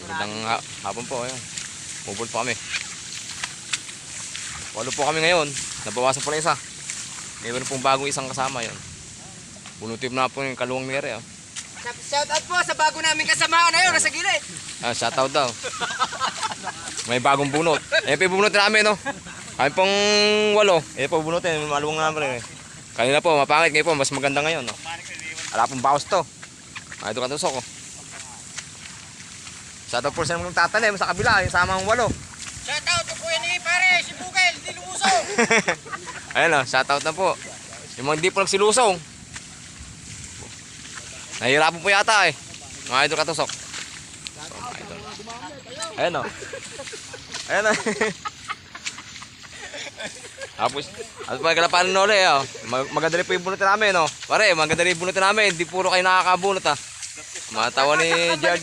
Magandang hapon po. Ayun. Bubul po kami. 8 po kami ngayon. Nabawasan po na isa. Mayroon pong bagong isang kasama yun. Bunutin na po yung kaluwang nere. Oh. Shout out po sa bago namin kasamaan na yun, nasa gilid. Shout out daw. May bagong bunot. Ayan po yung bunutin namin, no? Kami pong 8. Ayan po bunutin. Maluwang namin. Kanina po, mapangit. Ngayon po, mas maganda ngayon. No? Wala pong bawas to. Ito katusok. Oh. Shout out po sa mga tatanim sa kabila. Yung samang 8. Shout out po yan eh, pare, si Bugel, di lumusong. Ayan o, shout out na po. Yung mga hindi po nagsilusong. Nahihirapan po yata eh. Mga idol katusok. So, mga idol. Ayan o. Ayan o. Tapos, at mga kalapanan na ulit o. Maganda rin po yung bunutin namin o. Pare, maganda rin yung bunutin namin. Hindi puro kayo nakakabunot ha. Matawa ni Gerda.